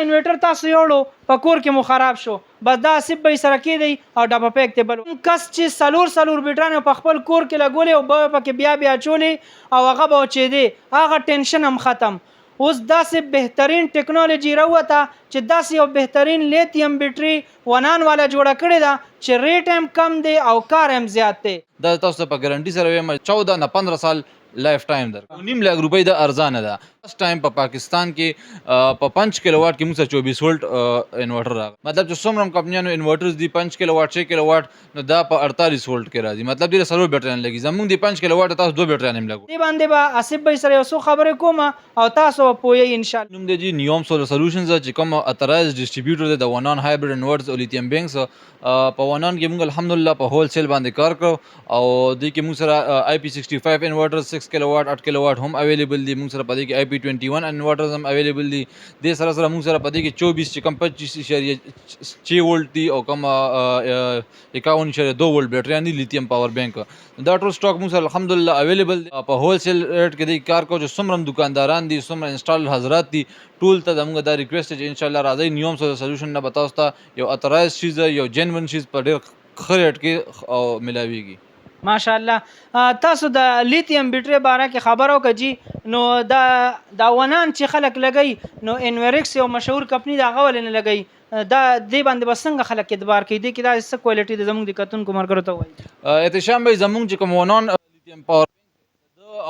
انورټر تاسو یوړو په کور کې مو خراب شو بس دا آصف به سره کېدی او ډبه پیک ته بل کس چې څلور بیټرانې په خپل کور کې لګولې او به پکې بیا اچولې او هغه به وچېدې هغه ټینشن هم ختم. اوس داسې بهترین ټیکنالوژي راوته چې داسې یو بهترین لیتیم بیټري ونان والا جوړه کړې ده چې ریټ هم کم دی او کار هم زیات دی. دا تاسو په ګارانټي سره وایم 14 نه 15 سال لایف ټایم در 9 لک روپۍ د ارزانه ده. فرست ټایم په پاکستان کې په 5 کیلو واټ کې موږ 24 ولټ انورټر راغی. مطلب چې څومره کمپنیانو انورټرز دي 5 کیلو واټ 6 کیلو واټ نو دا په 48 ولټ کې راځي. مطلب دې سره بیټریان لګي زموږ دی 5 کیلو واټ تاسو 2 بیټریان هم لګو. دې باندې به آصف به سره یو څو خبرې کوم او تاسو پوهیږئ ان شاء الله. نوم دی جی نیوم سولر سولوشنز چې کوم اترایز ډیسټریبیوټر دی د ونان هایبرډ انورټرز او لیتیم بینکس په ونان کې موږ الحمدلله په هول سیل باندې کار کړو او دې کې موږ سره IP65 انورټر 6 کیلو واټ 8 کیلو واټ هم اویلیبل دي. موږ سره په دې کې IP21 انورټرز هم اویلیبل دي. دې سره موږ سره په دې کې 24 چې کوم 25.6 ولټ دي او کوم 51.2 ولټ بیټریان دي لیتیم پاور بینک. دا ټول سټاک موږ سره الحمدلله اویلیبل دي. په هول سیل ریټ کې دې کار کوو چې څومره دکانداران دي څومره انسټال حضرات دي ټول ته زموږ دا ریکویسټ چې ان شاء الله راځي نیوم سولر سولوشن نه به تاسو ته یو اترایز شیز یو جنون شیز په ډېر ښه ریټ کې او ملاویږي. ماشاءالله تاسو د لیتیم بیټری باره کې خبرو کړي نو دا ونان چې خلک لګي نو انوریکس یو مشهور کمپنی دا غول نه لګي دا دې باندې بسنګ خلک اعتبار کوي دي کې دا څه کوالټي د زموږ د کتونکو مرګرو ته وایي احتشام به زموږ چې کوم ونان لیتیم پاور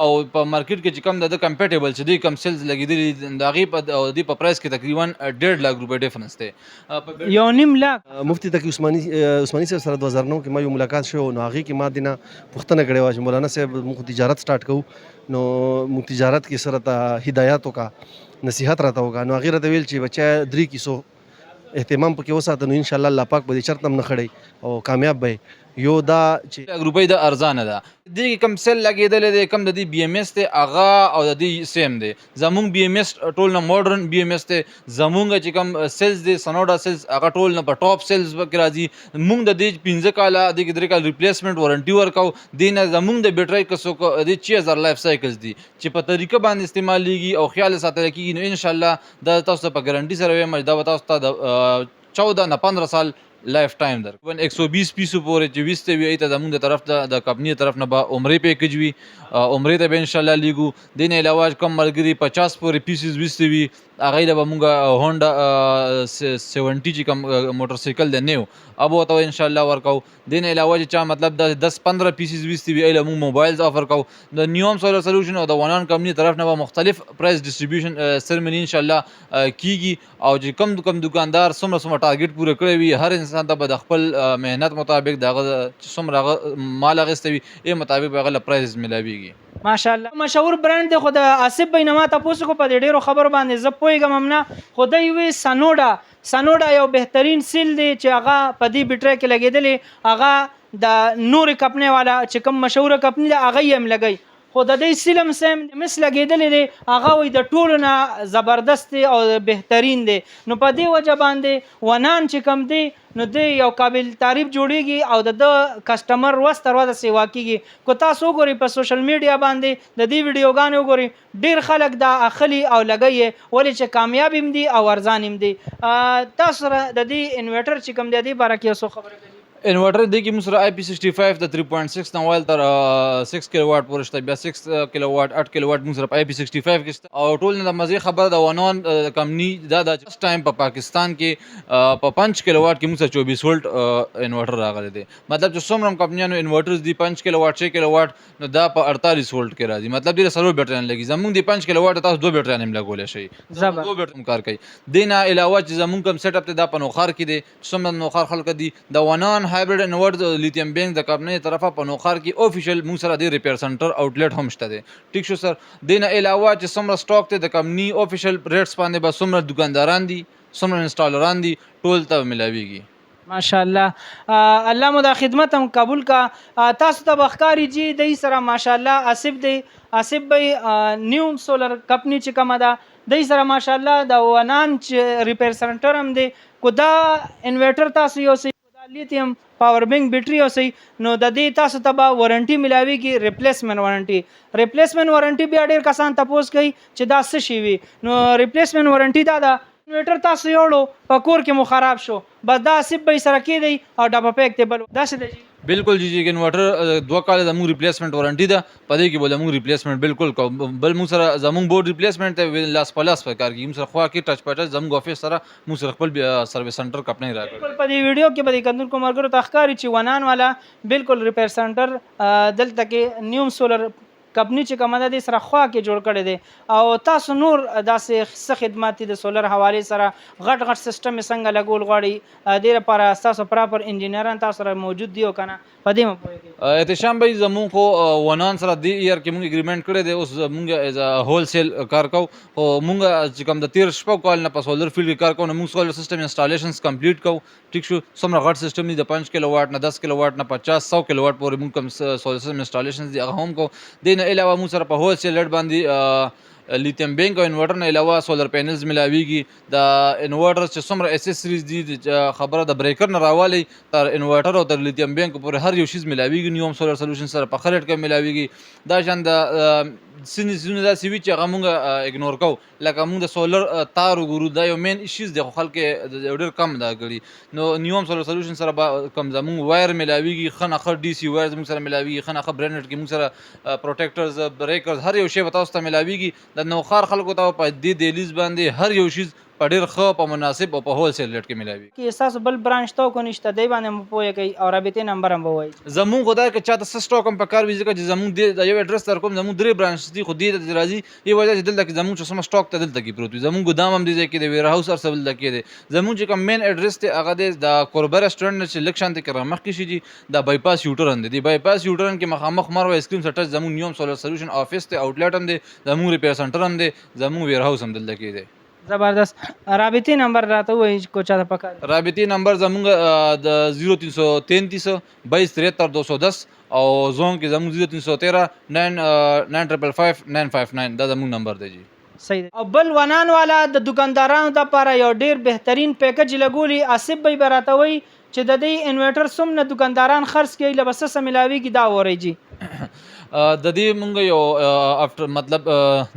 او په مارکیټ کې چې کوم د کمپیټیبل چې دی کم سیلز لګیدلی د هغې په دې په پرایس کې تقریبا 1.5 لک روپۍ ډیفرنس دی. 1.5 لک. مفتی تقی عثماني صاحب سره 2009 کې ما یو ملاقات شو نو هغې کې ما دینه پوښتنه کړې وه چې مولانا صاحب موږ تجارت سټارټ کوو نو موږ تجارت کې سره ته هدایات وکړه نصیحت راته وکړه نو هغې راته ویل چې بچا 3 کیسو اهتمام پکې وساته نو ان شاء الله الله پاک به دې چرته هم نه خړی او کامیاب به یو دا چې روپۍ د ارزانه ده. دې کې کم سیل لګېدلی دی کم د دې بي ایم ایس دی هغه او د دې سیم دی. زموږ بي ایم ایس ټول نه ماډرن بي ایم ایس دی. زموږ چې کوم سیلز دی سنوډا سیلز هغه ټول نه په ټاپ سیلز کې راځي. موږ د دې 15 کاله د 3 کال ریپلیسمنټ وارنټي ورکوو. دې نه زموږ د بیټرۍ که څوک د 6000 لایف سایکلز دي چې په طریقه باندې استعمالیږي او خیال ساتل کېږي نو ان شاء الله دا تاسو په ګارانټي سره وایم دا به تاسو ته د 14 نه 15 سال لایف ټایم در 120 پیسو پورې چې وسته وي ته زموږ د طرف د کمپنی طرف نه به عمرې پیکج وي عمرې ته به ان شاء الله لیګو. دې نه علاوه کم ملګري 50 پورې پیسز وسته وي هغې له به مونږ هونډا 70 چې کوم موټر سایکل دی نیو اب ورته ان شاء الله ورکوو. دې نه علاوه چې چا مطلب د 10-15 پیسز وسته وي ایله مونږ موبایلز آفر کوو. د نیوم سولر سولوشن او د ونان کمپنی طرف نه به مختلف پرایس ډسټریبیوشن سرمنی ان شاء الله کیږي او چې کم دکاندار څومره ټارګټ پوره کړی وي هر انسان ته به د خپل مهنت مطابق دغه څومره مال اخیستی وي ای مطابق به هغه پرایز ملاویږي. ماشاءالله مشهور برانډ دی خو د آصف بھائی نه ما تاسو کو په ډیرو خبرو باندې زه پوهیږم هم نه خو دی وی سنوډا یو بهترین سیل دی چې هغه په دې بیټری کې لګېدلی هغه د نورې کمپنۍ والا چې کوم مشهوره کمپنۍ ده هغه یې هم لګوي خو د دې سیل هم سیم مس لګېدلی دی هغه وایي د ټولو نه زبردست دی او بهترین دی. نو په دې وجه باندې ونان چې کوم دی نو دی یو قابل تعریف جوړیږي او د کسټمر وس تر وسه سیوا کیږي. کو تاسو وګورئ په سوشل میډیا باندې د دې ویډیوګانې وګورئ ډیر خلک دا اخلي او لګوي ولې چې کامیاب هم دي او ارزان هم دي. تاسو سره د دې انورټر چې کوم دی دې باره کې څه خبره کوي؟ انورټر دی کې موږ سره IP65 د 3.6 نه وایل تر 6 کیلو واټ پورې شته بیا 6 کیلو واټ 8 کیلو واټ موږ سره په IP65 کې شته او ټول نه د مزې خبره د ونان کمپنی دا د فرست ټایم په پاکستان کې په 5 کیلو واټ کې موږ سره 24 ولټ انورټر راغلی دی. مطلب چې څومره کمپنیانو انورټرز دي 5 کیلو واټ 6 کیلو واټ نو دا په 48 ولټ کې راځي. مطلب دې سره بیټریان لګي زموږ دی 5 کیلو واټ تاسو 2 بیټریان هم لګولی شئ 2 بیټریان کار کوي. دې نه علاوه چې زموږ کوم سیټ اپ دی دا په نوخار کې دی څومره نوخار خلک دي د ونان هایبرډ انورټر لیتیم بینک د کمپنۍ طرفه په نوخار کې اوفیشل موږ سره د ریپیر سنټر آوټلیټ هم شته دی. ټیک شو سر. دې نه علاوه چې څومره سټاک دی د کمپنۍ اوفیشل ریټس باندې به څومره دکانداران دي څومره انسټالران دي ټول ته ملاویږي. ماشاءالله الله مو دا خدمت هم قبول کا. تاسو ته بخکاری جی د سره ماشاءالله آصف بھائی نیوم سولر کمپنی چې کومه ده د سره ماشاءالله د ونان ریپیر سنټر هم دی. کو دا انورټر تاسو یو لیتیم پاور بینک بیټری اوسئ نو د دې تاسو ته به وارنټي ملاویږي ریپلیسمنټ وارنټي بیا ډېر کسان تپوس کوي چې دا څه شی وي نو ریپلیسمنټ وارنټي دا ده انورټر تاسو یوړو په کور کې مو خراب شو بس دا آصف بھائی سره کېدی او ډبه پیک دی بل داسې دی جی بالکل جی انورټر 2 کال زموږ ریپلیسمنٹ وارنټي ده په دې کې به زموږ ریپلیسمنٹ بالکل کو بل موږ سره زموږ بورډ ریپلیسمنٹ ته لاس په لاس په کار کې موږ سره خوا کې ټچ په ټچ زموږ افیس سره موږ سره خپل سرویس سنټر کپنی راکړ بالکل په دې ویډیو کې به د کندون کومرګرو ته ښکاري چې ونان والا بالکل ریپیر سنټر دلته کې نیوم سولر کمپنی چې کومه ده د سره خوا کې جوړ کړی دی او تاسو نور داسې څه خدمات د سولر حوالې سره غټ غټ سیستم څنګه لګول غواړي دې لپاره تاسو پراپر انجینران تاسو سره موجود دي او کنه په دې مو پوهیږئ احتشام بھائی زموږ خو ونان سره دی ایئر کې موږ اګریمنٹ کړی دی اوس موږ ایز ا هول سیل کار کوو او موږ چې کوم د 13 شپږ کال نه په سولر فیلډ کې کار کوو نو موږ سولر سیستم انسټالیشنز کمپلیټ کوو ټیک شو څومره غټ سیستم دی د 5 کیلو واټ نه 10 کیلو واټ نه 50-100 کیلو واټ پورې موږ کوم سولر سیستم انسټالیشنز دی هغه هم کوو دې نه علاوه موږ سره په هول سیل ریټ باندې لیتیم بینک او انورټر نه علاوه سولر پینلز ملاویږي د انورټر چې څومره اسیسریز دي خبره د بریکر نه راوالی تر انورټر او تر لیتیم بینک پورې هر یو شیز ملاویږي نیوم سولر سولوشن سره په خلټ کې ملاویږي دا شان د سینې سونه دا سی وی چې هغه مونږ اګنور کوو لکه مونږ د سولر تار وګورو دا یو مین ایشوز دی خو خلک ډېر کم دا کړي نو نیوم سولر سولوشن سره کم زمونږ وایر ملاویږي ښه نه ښه ډي سی وایر زمونږ سره ملاویږي ښه نه ښه برینډ کې مونږ سره پروټیکټرز بریکرز هر یو شی به تاسو ته ملاویږي د نوخار خلکو ته په دې دهلیز باندې هر یو شیز په ډېر ښه په مناسب او په هول سیل ریټ کې ملاوي کې تاسو بل برانچ ته کو نشته دی باندې مو پوهیږئ او رابطې نمبر هم ووایي زمونږ خدای که چاته څه سټاک هم په کار وي ځکه چې زمونږ د یو ایډرس در کوم زمونږ 3 برانچ دي خو دې ته راځي یو وجه چې دلته کې زمونږ چې سم سټاک ته دلته کې پروت وي زمونږ ګدام هم دې ځای کې دی ویر هاوس ارسبل دلته کې دی زمونږ چې کوم مین ایډرس دی هغه دی د کوربه ریسټورانټ نه چې لږ شانتې کې رامخ کې شي جي د بایپاس یوټرن دی بایپاس یوټرن کې مخامخ مارو آیس کریم سټچ زمونږ نیوم سولر سولوشن افیس ته آوټلیټ هم دی زمونږ ریپیر سنټر هم دی زمونږ ویر هاوس هم دلته کې دی زبردست رابطې نمبر راته وایي کو چاته پکار رابطې نمبر زمونږ د 0333 22 210 او زون کې زمونږ 0313 9555 959 دا زمونږ نمبر دی جی صحیح دی او بل ونان والا د دکاندارانو لپاره یو ډیر بهترین پیکج لګولي آصف بھائی به راته وایي چې د دې انورټر څومره دکانداران خرڅ کوي له بس څه ملاویږي دا وورئ جی د دې مونږ یو افټر مطلب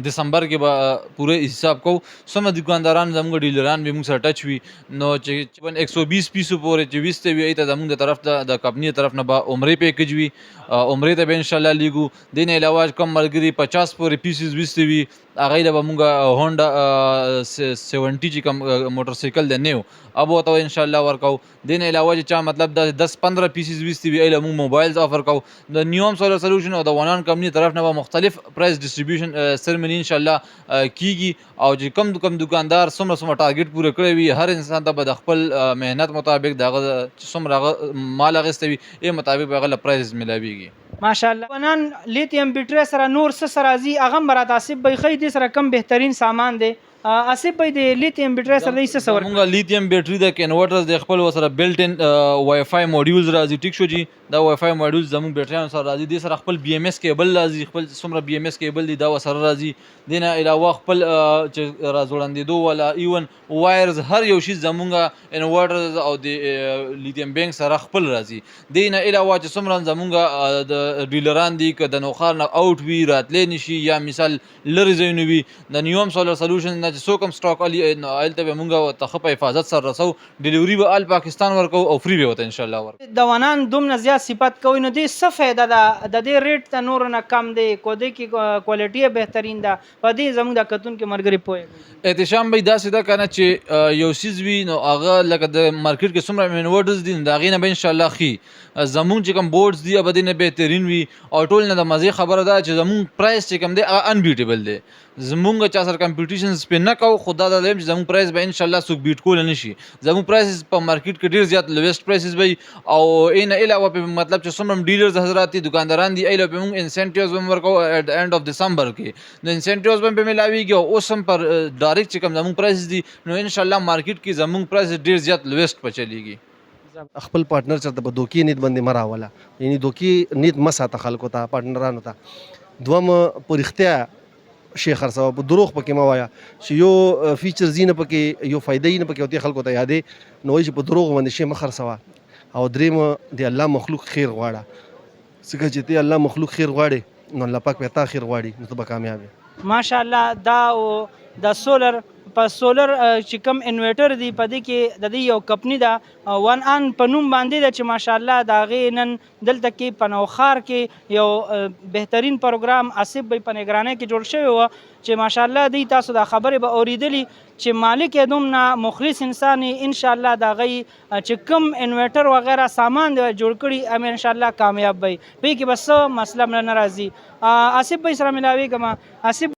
دسمبر کې به پوره حساب کوو څومره دکانداران زموږ ډیلران به موږ سره ټچ وي نو چې 120 پیسو پورې چې 20 ته وي ته زموږ د طرف ته د کمپنۍ طرف نه به عمرې پیکج وي عمرې ته به ان شاء الله لیګو دې نه علاوه کم ملګري 50 پورې پیسز 20 ته وي هغه له مونږ هونډا 70 چې کوم موټر سایکل دی نیو اب وته ان شاء الله ورکو دین علاوه چې چا مطلب د 10-15 پیسز 20 وی له مونږ موبایلز افر کو د نیوم سولر سولوشن او د ونان کمپنی طرف نه مختلف پرایس ډیسټریبیوشن سرمنی ان شاء الله کیږي او چې کم دکاندار څومره ټارګټ پوره کړی وي هر انسان ته د خپل مهنت مطابق دغه څومره مال اغستوي یې مطابق هغه پرایس ملاويږي ماشاءالله ونان لیتیم بیټری سره نور څه سره زی هغه مراد آصف بھائی خې دې سره کم بهترین سامان دی آصف بھائی د لیتیم بیټری سره دې څه سور موږ لیتیم بیټری د انورټرز د خپل سره بلټ ان وای فای موډیولز راځي ټیک شو جی دا وای فای موډیولز زموږ بیټریانو سره راځي د سره خپل بي ام اس کیبل راځي خپل څومره بي ام اس کیبل دی دا سره راځي دینه علاوه خپل چې راځوړندې دوه ولا ایون وایرز هر یو شی زموږ انورټرز او د لیتیم بینک سره خپل راځي دینه علاوه چې څومره زموږ د ډیلران دي ک د نوخار نه اوټ وی راتلې نشي یا مثال لری زینو وی د نیوم سولر سولوشن چې څو کم سټاک علي آیلته به مونږه ته په حفاظت سره رسو ډیلیوري به آل پاکستان ورکو او فری به وته ان شاء الله ورکو د ونان دومره زیات صفات کوي نو دې څه فایده ده د دې ریټ ته نور نه کم دی کو دې کې کوالټي بهترین ده په دې زموږ د کتون کې مرګري پوي احتشام به دا سیده کنه چې یو سیز وی نو هغه لکه د مارکیټ کې څومره انورټرز دي دا غینه به ان شاء الله خي زمونږ چې کوم بورډز دي ابدینه بهترین وي او ټول نه د مزه خبره ده چې زمونږ پرایس چې کوم دی انبیټیبل دی زمونږ چا سره کمپټیشنز په نه کو خدا د لیم چې زمونږ پرایس به ان شاء الله سوق بیټ کول نه شي زمونږ پرایس په مارکیټ کې ډیر زیات لویسټ پرایسز وي او ان علاوه په مطلب چې څومره ډیلرز حضرات دي دکانداران دي ایله په موږ انسنټیوز هم ورکو اټ د اند اف دسمبر کې نو انسنټیوز هم په ملاويږي او اوس هم پر ډایرکټ چې کوم زمونږ پرایس دي نو ان شاء الله مارکیټ کې زمونږ پرایس ډیر زیات لویسټ په چلیږي خپل پارتنر چرته په دوکي نیت باندې مراوله یعنی دوکي نیت مساته خلکو ته پارتنرانو ته دوم پرختیا شیخ خرڅو په دروغ پکې ما وایا چې یو فیچر زینه پکې یو فائدې نه پکې وتی خلکو ته یادې نو چې په دروغ باندې شی مخرڅوا او دریم دی الله مخلوق خیر غواړه څنګه چې ته الله مخلوق خیر غواړي نو الله پاک به تا خیر غواړي نو ته به کامیاب ماشاءالله دا د سولر په سولر چې کوم انورټر دی په دې کې د دې یو کمپنی ده ون ان په نوم باندې ده چې ماشاءالله د هغې نن دلته کې په نوښار کې یو بهترین پروګرام آصف بی په نگرانۍ کې جوړ شوی و چې ماشاءالله دی تاسو دا خبرې به اورېدلي چې مالک یې دومره مخلص انسان یې انشاءالله د هغې چې کوم انورټر وغیره سامان دی جوړ کړي هم انشاءالله کامیاب وي په کې به څه مسله نه راځي آصف بی سره ملاویږم آصف